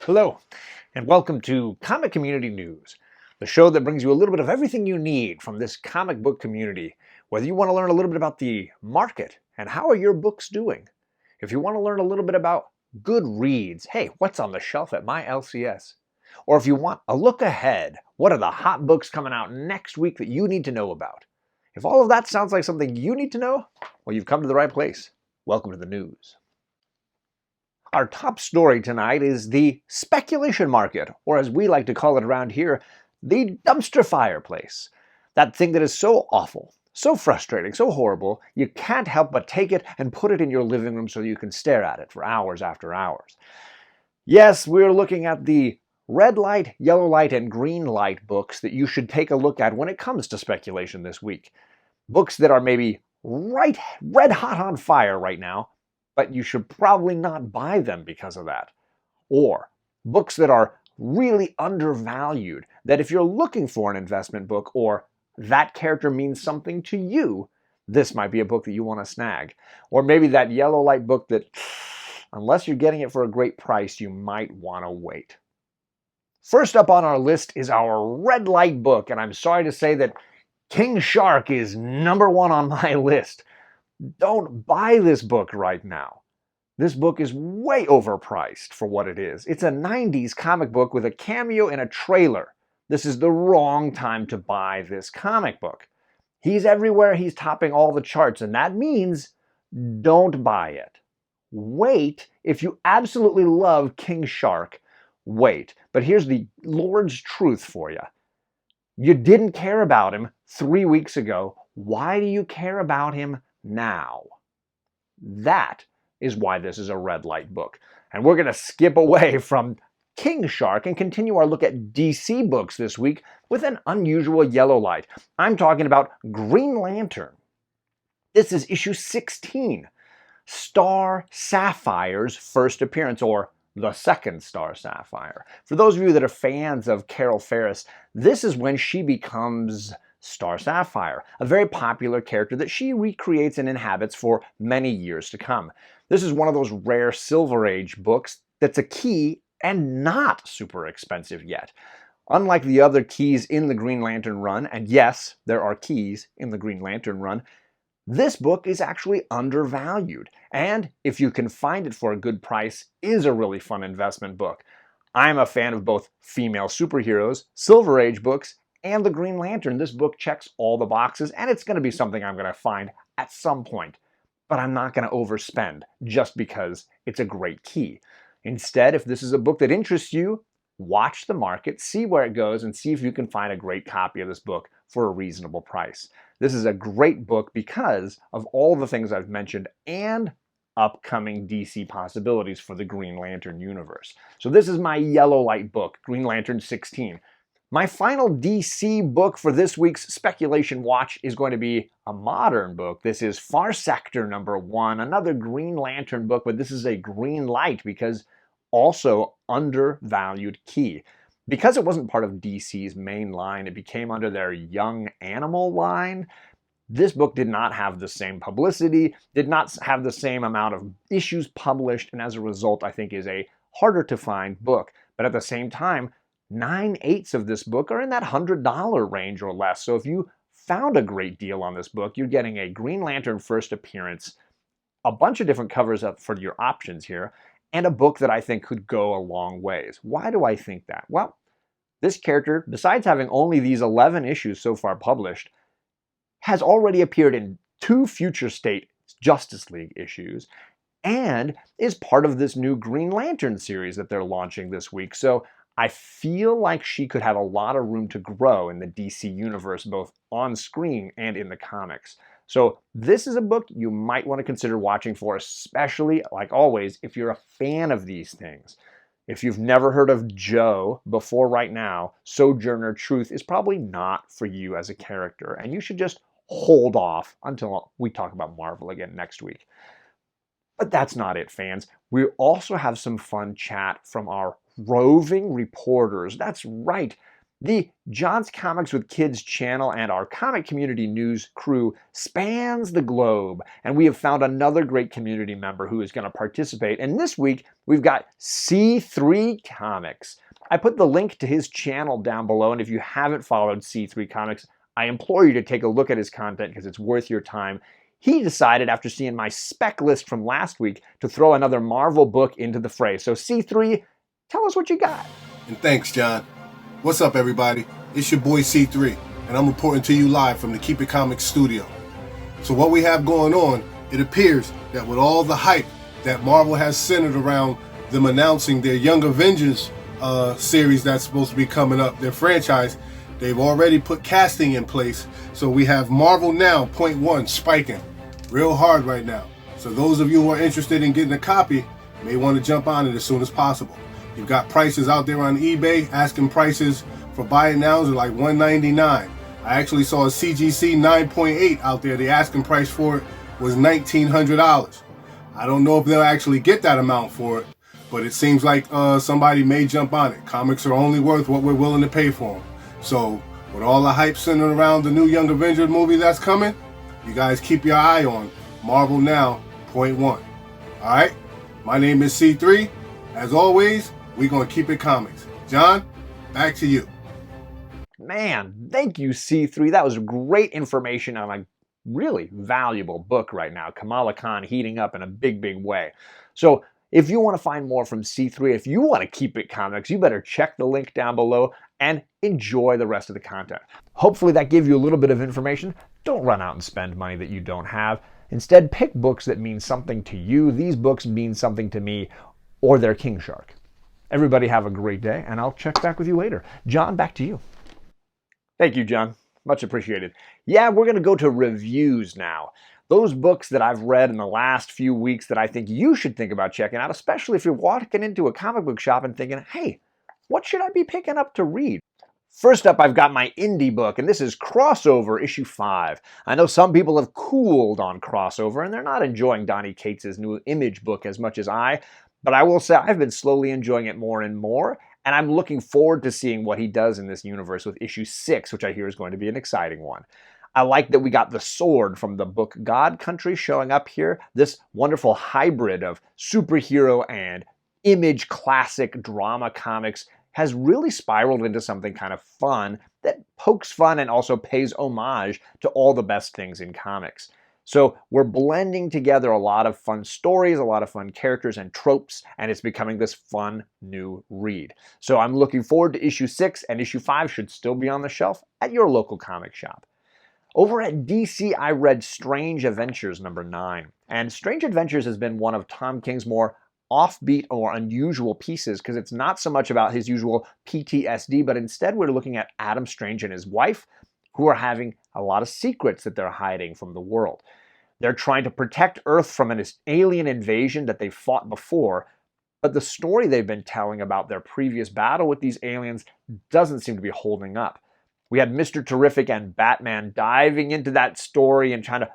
Hello, and welcome to Comic Community News, the show that brings you a little bit of everything you need from this comic book community. Whether you want to learn a little bit about the market and how are your books doing, if you want to learn a little bit about good reads, hey, what's on the shelf at my LCS? Or if you want a look ahead, what are the hot books coming out next week that you need to know about? If all of that sounds like something you need to know, well, you've come to the right place. Welcome to the news. Our top story tonight is the speculation market, or as we like to call it around here, the dumpster fireplace. That thing that is so awful, so frustrating, so horrible, you can't help but take it and put it in your living room so you can stare at it for hours after hours. Yes, we're looking at the red light, yellow light, and green light books that you should take a look at when it comes to speculation this week. Books that are maybe red hot on fire right now, but you should probably not buy them because of that. Or books that are really undervalued, that if you're looking for an investment book or that character means something to you, this might be a book that you want to snag. Or maybe that yellow light book that, unless you're getting it for a great price, you might want to wait. First up on our list is our red light book, and I'm sorry to say that King Shark is number one on my list. Don't buy this book right now. This book is way overpriced for what it is. It's a 90s comic book with a cameo in a trailer. This is the wrong time to buy this comic book. He's everywhere, he's topping all the charts, and that means don't buy it. Wait. If you absolutely love King Shark, wait. But here's the Lord's truth for you. You didn't care about him 3 weeks ago. Why do you care about him now? That is why this is a red light book. And we're going to skip away from King Shark and continue our look at DC books this week with an unusual yellow light. I'm talking about Green Lantern. This is issue 16, Star Sapphire's first appearance, or the second Star Sapphire. For those of you that are fans of Carol Ferris, this is when she becomes Star Sapphire, a very popular character that she recreates and inhabits for many years to come. This is one of those rare Silver Age books that's a key and not super expensive yet. Unlike the other keys in the Green Lantern run, and yes, there are keys in the Green Lantern run, this book is actually undervalued, and if you can find it for a good price, is a really fun investment book. I'm a fan of both female superheroes, Silver Age books, and the Green Lantern. This book checks all the boxes, and it's going to be something I'm going to find at some point. But I'm not going to overspend just because it's a great key. Instead, if this is a book that interests you, watch the market, see where it goes, and see if you can find a great copy of this book for a reasonable price. This is a great book because of all the things I've mentioned and upcoming DC possibilities for the Green Lantern universe. So this is my yellow light book, Green Lantern 16. My final DC book for this week's Speculation Watch is going to be a modern book. This is Far Sector #1, another Green Lantern book, but this is a green light because also undervalued key. Because it wasn't part of DC's main line, it became under their Young Animal line. This book did not have the same publicity, did not have the same amount of issues published, and as a result, I think is a harder to find book. But at the same time, 9/8 of this book are in that $100 range or less. So if you found a great deal on this book, you're getting a Green Lantern first appearance, a bunch of different covers up for your options here, and a book that I think could go a long ways. Why do I think that? Well, this character, besides having only these 11 issues so far published, has already appeared in 2 Future State Justice League issues and is part of this new Green Lantern series that they're launching this week. So I feel like she could have a lot of room to grow in the DC universe, both on screen and in the comics. So this is a book you might want to consider watching for, especially, like always, if you're a fan of these things. If you've never heard of Joe before right now, Sojourner Truth is probably not for you as a character, and you should just hold off until we talk about Marvel again next week. But that's not it, fans. We also have some fun chat from our roving reporters. That's right. The John's Comics with Kids channel and our comic community news crew spans the globe, and we have found another great community member who is going to participate. And this week, we've got C3 Comics. I put the link to his channel down below, and if you haven't followed C3 Comics, I implore you to take a look at his content because it's worth your time. He decided, after seeing my spec list from last week, to throw another Marvel book into the fray. So C3, tell us what you got. And thanks, John. What's up, everybody? It's your boy C3, and I'm reporting to you live from the Keep It Comics studio. So what we have going on, it appears that with all the hype that Marvel has centered around them announcing their Young Avengers series that's supposed to be coming up, their franchise, they've already put casting in place. So we have Marvel Now .1 spiking real hard right now. So those of you who are interested in getting a copy may want to jump on it as soon as possible. You've got prices out there on eBay, asking prices for buy it nows are like $199. I actually saw a CGC 9.8 out there. The asking price for it was $1,900. I don't know if they'll actually get that amount for it, but it seems like somebody may jump on it. Comics are only worth what we're willing to pay for them. So with all the hype centered around the new Young Avengers movie that's coming, you guys keep your eye on Marvel Now .1. All right? My name is C3. As always, we're going to keep it comics. John, back to you. Man, thank you, C3. That was great information on a really valuable book right now. Kamala Khan heating up in a big, big way. So if you want to find more from C3, if you want to keep it comics, you better check the link down below and enjoy the rest of the content. Hopefully that gave you a little bit of information. Don't run out and spend money that you don't have. Instead, pick books that mean something to you. These books mean something to me, or they're King Shark. Everybody have a great day, and I'll check back with you later. John, back to you. Thank you, John. Much appreciated. Yeah, we're going to go to reviews now. Those books that I've read in the last few weeks that I think you should think about checking out, especially if you're walking into a comic book shop and thinking, hey, what should I be picking up to read? First up, I've got my indie book, and this is Crossover issue 5. I know some people have cooled on Crossover, and they're not enjoying Donny Cates' new Image book as much as I, but I will say I've been slowly enjoying it more and more, and I'm looking forward to seeing what he does in this universe with issue 6, which I hear is going to be an exciting one. I like that we got the sword from the book God Country showing up here, this wonderful hybrid of superhero and Image classic drama comics has really spiraled into something kind of fun that pokes fun and also pays homage to all the best things in comics. So we're blending together a lot of fun stories, a lot of fun characters and tropes, and it's becoming this fun new read. So I'm looking forward to issue 6, and issue 5 should still be on the shelf at your local comic shop. Over at DC, I read Strange Adventures number 9, and Strange Adventures has been one of Tom King's more offbeat or unusual pieces because it's not so much about his usual PTSD, but instead we're looking at Adam Strange and his wife, who are having a lot of secrets that they're hiding from the world. They're trying to protect Earth from an alien invasion that they fought before, but the story they've been telling about their previous battle with these aliens doesn't seem to be holding up. We had Mr. Terrific and Batman diving into that story and trying to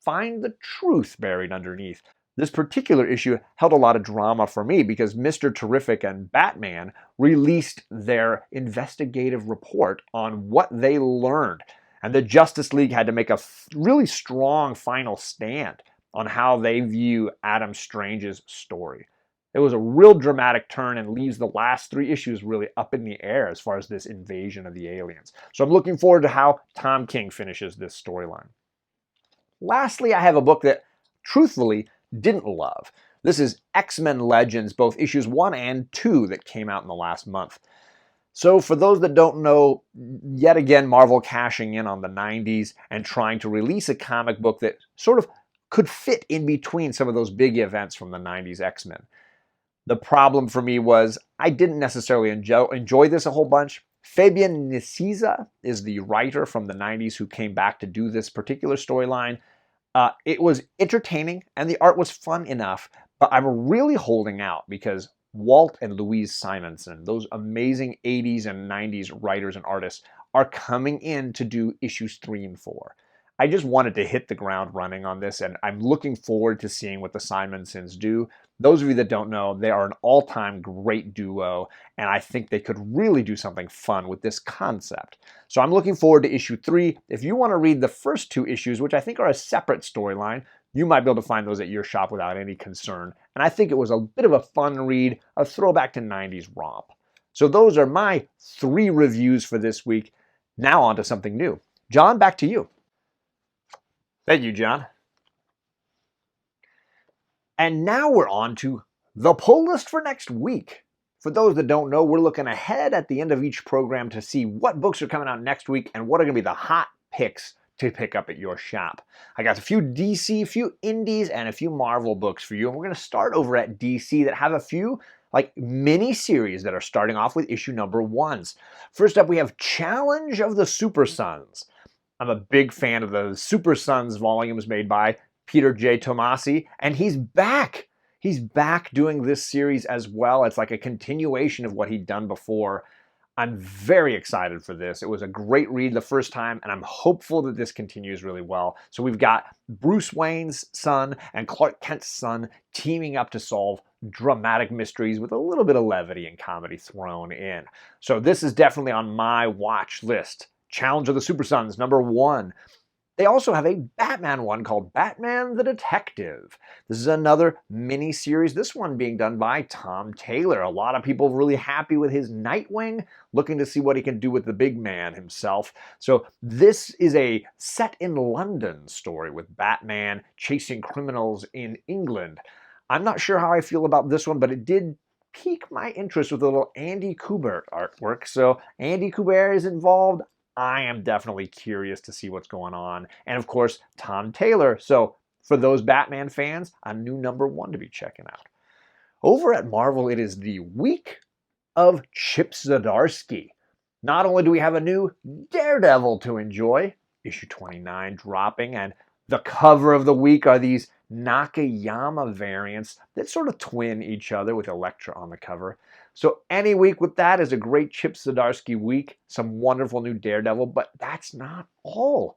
find the truth buried underneath. This particular issue held a lot of drama for me because Mr. Terrific and Batman released their investigative report on what they learned. And the Justice League had to make a really strong final stand on how they view Adam Strange's story. It was a real dramatic turn and leaves the last 3 issues really up in the air as far as this invasion of the aliens. So I'm looking forward to how Tom King finishes this storyline. Lastly, I have a book that, truthfully, didn't love. This is X-Men Legends, both issues 1 and 2 that came out in the last month. So for those that don't know, yet again, Marvel cashing in on the 90s and trying to release a comic book that sort of could fit in between some of those big events from the 90s X-Men. The problem for me was I didn't necessarily enjoy this a whole bunch. Fabian Nicieza is the writer from the 90s who came back to do this particular storyline. It was entertaining and the art was fun enough, but I'm really holding out because Walt and Louise Simonson, those amazing 80s and 90s writers and artists, are coming in to do issues 3 and 4. I just wanted to hit the ground running on this, and I'm looking forward to seeing what the Simonsons do. Those of you that don't know, they are an all-time great duo, and I think they could really do something fun with this concept. So I'm looking forward to issue 3. If you want to read the first 2 issues, which I think are a separate storyline, you might be able to find those at your shop without any concern. And I think it was a bit of a fun read, a throwback to 90s romp. So those are my 3 reviews for this week. Now on to something new. John, back to you. Thank you, John. And now we're on to the pull list for next week. For those that don't know, we're looking ahead at the end of each program to see what books are coming out next week and what are going to be the hot picks to pick up at your shop. I got a few DC, a few indies, and a few Marvel books for you. And we're going to start over at DC that have a few mini series that are starting off with issue number 1s. First up, we have Challenge of the Super Sons. I'm a big fan of the Super Sons volumes made by Peter J. Tomasi, and he's back. He's back doing this series as well. It's like a continuation of what he'd done before. I'm very excited for this. It was a great read the first time, and I'm hopeful that this continues really well. So we've got Bruce Wayne's son and Clark Kent's son teaming up to solve dramatic mysteries with a little bit of levity and comedy thrown in. So this is definitely on my watch list. Challenge of the Super Sons, number 1. They also have a Batman one called Batman the Detective. This is another mini-series, this one being done by Tom Taylor. A lot of people really happy with his Nightwing, looking to see what he can do with the big man himself. So this is a set in London story with Batman chasing criminals in England. I'm not sure how I feel about this one, but it did pique my interest with a little Andy Kubert artwork. So Andy Kubert is involved. I am definitely curious to see what's going on. And of course, Tom Taylor. So for those Batman fans, a new number 1 to be checking out. Over at Marvel, it is the week of Chip Zdarsky. Not only do we have a new Daredevil to enjoy, issue 29 dropping, and the cover of the week are these Nakayama variants that sort of twin each other with Elektra on the cover. So any week with that is a great Chip Zdarsky week, some wonderful new Daredevil, but that's not all.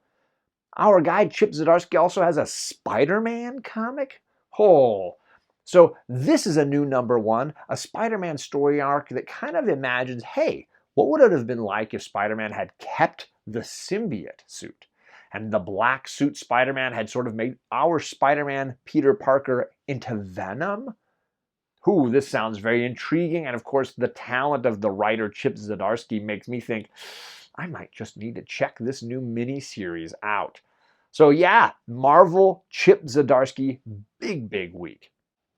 Our guy Chip Zdarsky also has a Spider-Man comic. Oh, so this is a new number 1, a Spider-Man story arc that kind of imagines, hey, what would it have been like if Spider-Man had kept the symbiote suit? And the black suit Spider-Man had sort of made our Spider-Man, Peter Parker, into Venom? Ooh, this sounds very intriguing. And of course, the talent of the writer Chip Zdarsky makes me think, I might just need to check this new mini-series out. So yeah, Marvel, Chip Zdarsky, big week.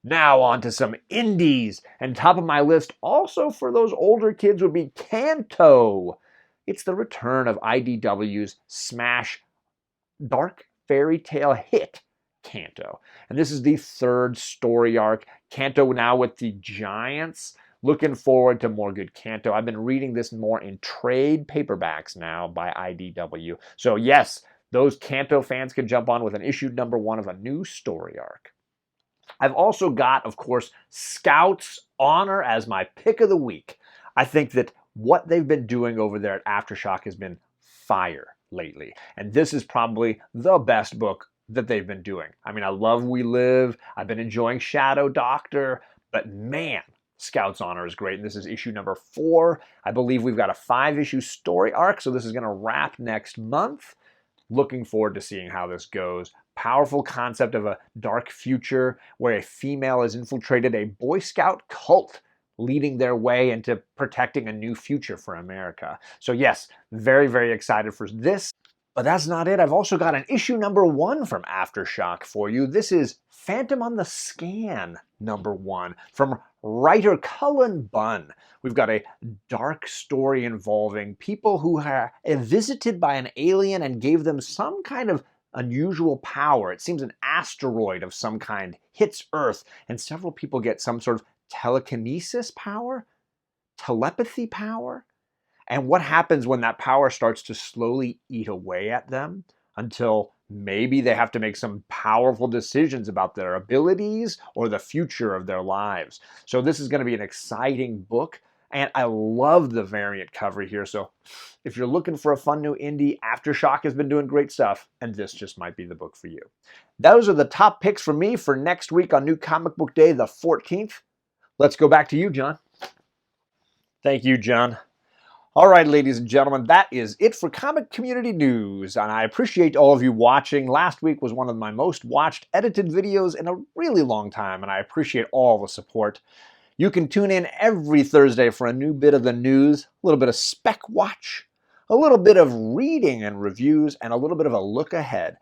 Now on to some indies. And top of my list, also for those older kids, would be Kanto. It's the return of IDW's smash dark fairy tale hit, Kanto. And this is the 3rd story arc. Kanto now with the Giants. Looking forward to more good Kanto. I've been reading this more in trade paperbacks now by IDW. So yes, those Kanto fans can jump on with an issue number 1 of a new story arc. I've also got, of course, Scouts Honor as my pick of the week. I think that what they've been doing over there at Aftershock has been fire lately. And this is probably the best book that they've been doing. I mean, I love We Live. I've been enjoying Shadow Doctor, but man, Scouts Honor is great. And this is issue number 4. I believe we've got a 5-issue story arc, so this is going to wrap next month. Looking forward to seeing how this goes. Powerful concept of a dark future where a female has infiltrated a Boy Scout cult, leading their way into protecting a new future for America. So yes, very excited for this. But that's not it. I've also got an issue number 1 from Aftershock for you. This is Phantom on the Scan number 1 from writer Cullen Bunn. We've got a dark story involving people who are visited by an alien and gave them some kind of unusual power. It seems an asteroid of some kind hits Earth, and several people get some sort of telekinesis power, telepathy power. And what happens when that power starts to slowly eat away at them until maybe they have to make some powerful decisions about their abilities or the future of their lives. So this is going to be an exciting book. And I love the variant cover here. So if you're looking for a fun new indie, Aftershock has been doing great stuff, and this just might be the book for you. Those are the top picks for me for next week on New Comic Book Day, the 14th. Let's go back to you, John. Thank you, John. All right, ladies and gentlemen, that is it for Comic Community News, and I appreciate all of you watching. Last week was one of my most watched edited videos in a really long time, and I appreciate all the support. You can tune in every Thursday for a new bit of the news, a little bit of Spec Watch, a little bit of reading and reviews, and a little bit of a look ahead.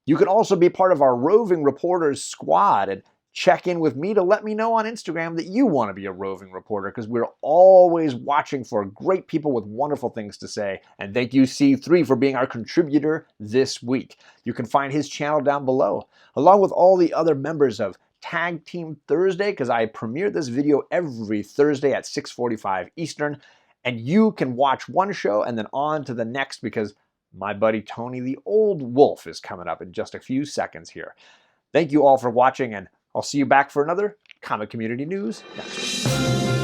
You can also be part of our Roving Reporters squad and check in with me to let me know on Instagram that you want to be a roving reporter, because we're always watching for great people with wonderful things to say. And thank you, C3, for being our contributor this week. You can find his channel down below, along with all the other members of Tag Team Thursday, because I premiere this video every Thursday at 6:45 Eastern. And you can watch one show and then on to the next, because my buddy Tony the Old Wolf is coming up in just a few seconds here. Thank you all for watching, and I'll see you back for another Comic Community News next week.